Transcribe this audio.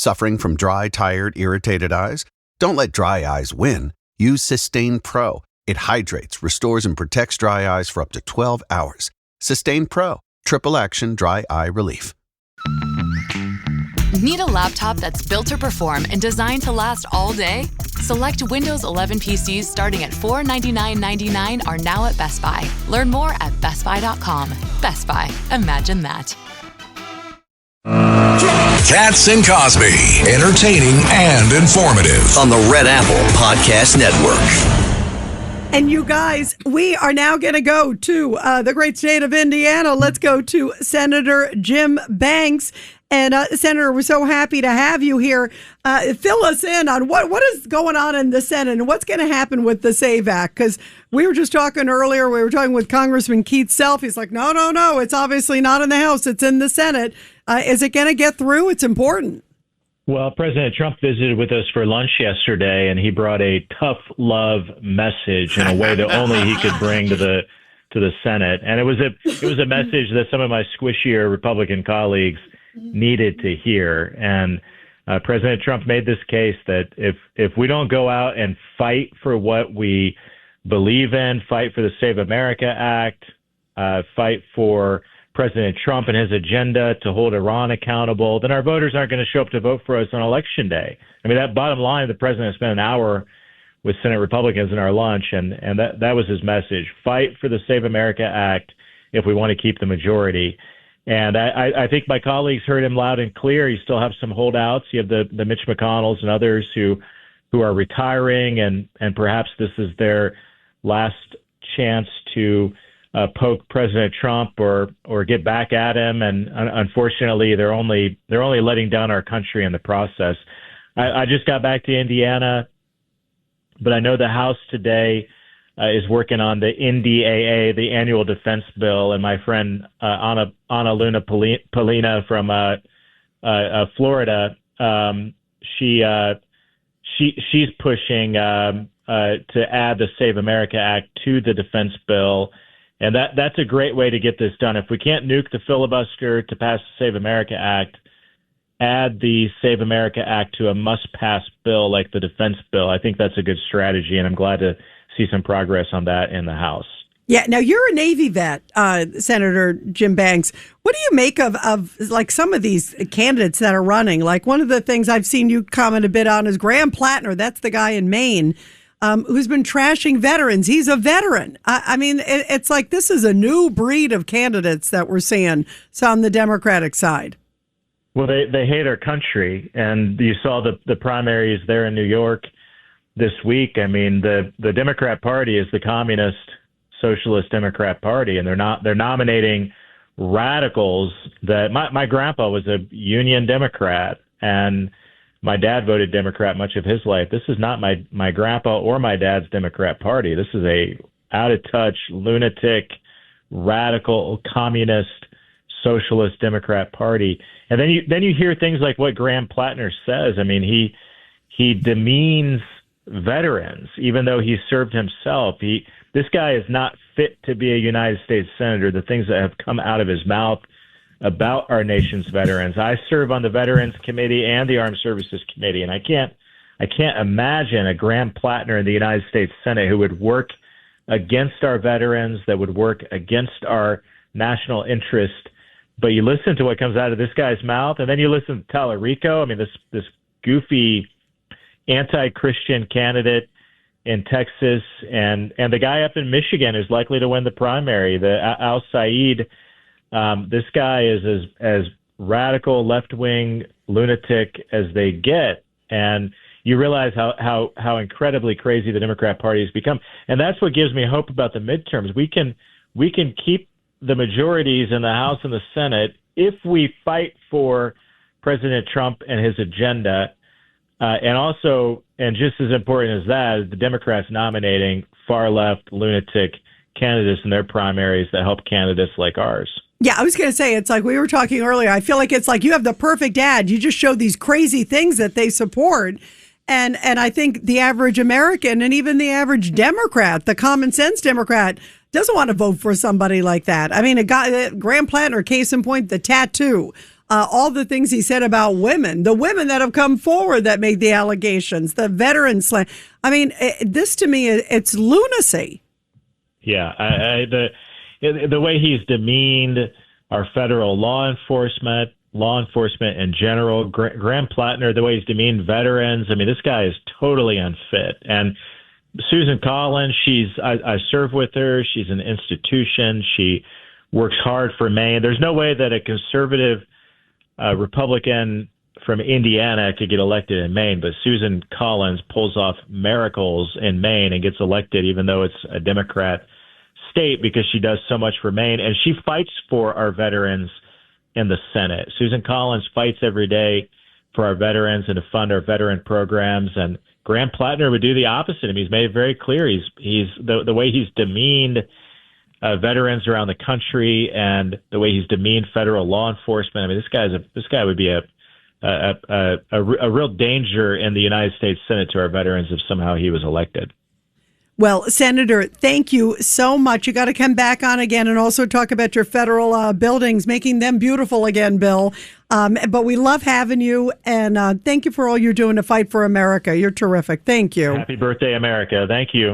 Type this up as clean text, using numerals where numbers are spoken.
Suffering from dry, tired, irritated eyes? Don't let dry eyes win. Use Systane Pro. It hydrates, restores, and protects dry eyes for up to 12 hours. Systane Pro. Triple action dry eye relief. Need a laptop that's built to perform and designed to last all day? Select Windows 11 PCs starting at $499.99 are now at Best Buy. Learn more at bestbuy.com. Best Buy. Imagine that. Katz and Cosby, entertaining and informative on the Red Apple Podcast Network. And you guys, we are now going to go to the great state of Indiana. Let's go to Senator Jim Banks. And Senator, we're so happy to have you here. Fill us in on what is going on in the Senate and what's going to happen with the SAVE Act. Because we were just talking earlier, we were talking with Congressman Keith Self. He's like, no, it's obviously not in the House. It's in the Senate. Is it going to get through? It's important. Well, President Trump visited with us for lunch yesterday, and he brought a tough love message in a way that only he could bring to the Senate. And it was a message that some of my squishier Republican colleagues needed to hear. And President Trump made this case that if we don't go out and fight for what we believe in, fight for the Save America Act, fight for President Trump and his agenda to hold Iran accountable, then our voters aren't going to show up to vote for us on Election Day. I mean, that bottom line, the president spent an hour with Senate Republicans in our lunch, and that was his message. Fight for the Save America Act if we want to keep the majority. And I think my colleagues heard him loud and clear. You still have some holdouts. You have the Mitch McConnells and others who are retiring, and perhaps this is their last chance to poke President Trump or get back at him. And unfortunately, they're only letting down our country in the process. I just got back to Indiana, but I know the House today is working on the NDAA, the annual defense bill, and my friend Ana Luna Polina from Florida, she's pushing to add the Save America Act to the defense bill, and that's a great way to get this done. If we can't nuke the filibuster to pass the Save America Act, add the Save America Act to a must-pass bill like the defense bill. I think that's a good strategy, and I'm glad to see some progress on that in the House. Yeah. Now, you're a Navy vet, Senator Jim Banks. What do you make of like some of these candidates that are running? Like one of the things I've seen you comment a bit on is Graham Platner. That's the guy in Maine who's been trashing veterans. He's a veteran. I mean, it's like this is a new breed of candidates that we're seeing on the Democratic side. Well, they hate our country. And you saw the primaries there in New York this week. I mean, the Democrat Party is the communist socialist Democrat Party, and they're nominating radicals that my grandpa was a Union Democrat, and my dad voted Democrat much of his life. This is not my grandpa or my dad's Democrat Party. This is a out of touch, lunatic, radical, communist, socialist Democrat Party. And then you hear things like what Graham Platner says. I mean, he demeans veterans, even though he served himself. This guy is not fit to be a United States senator. The things that have come out of his mouth about our nation's veterans. I serve on the Veterans Committee and the Armed Services Committee, and I can't imagine a Graham Platner in the United States Senate who would work against our veterans, that would work against our national interest. But you listen to what comes out of this guy's mouth, and then you listen to Tallarico. I mean, this goofy anti-Christian candidate in Texas, and the guy up in Michigan is likely to win the primary, the Al Said. This guy is as radical left-wing lunatic as they get, and you realize how incredibly crazy the Democrat Party has become, and that's what gives me hope about the midterms. We can keep the majorities in the House and the Senate if we fight for President Trump and his agenda. And also, and just as important as that, is the Democrats nominating far-left lunatic candidates in their primaries that help candidates like ours. Yeah, I was going to say, it's like we were talking earlier. I feel like it's like you have the perfect ad. You just show these crazy things that they support. And I think the average American and even the average Democrat, the common sense Democrat, doesn't want to vote for somebody like that. I mean, Graham Platner, case in point, the tattoo. all the things he said about women, the women that have come forward that made the allegations, the veteran slam. I mean, this to me, it's lunacy. Yeah, the way he's demeaned our federal law enforcement in general, Graham Platner, the way he's demeaned veterans. I mean, this guy is totally unfit. And Susan Collins, I serve with her. She's an institution. She works hard for Maine. There's no way that a conservative Republican from Indiana could get elected in Maine, but Susan Collins pulls off miracles in Maine and gets elected, even though it's a Democrat state, because she does so much for Maine, and she fights for our veterans in the Senate. Susan Collins fights every day for our veterans and to fund our veteran programs, and Graham Platner would do the opposite. I mean, he's made it very clear. He's the way he's demeaned veterans around the country, and the way he's demeaned federal law enforcement. I mean, this guy would be a real danger in the United States Senate to our veterans if somehow he was elected. Well, Senator, thank you so much. You got to come back on again and also talk about your federal buildings, making them beautiful again, Bill. But we love having you, and thank you for all you're doing to fight for America. You're terrific. Thank you. Happy birthday, America. Thank you.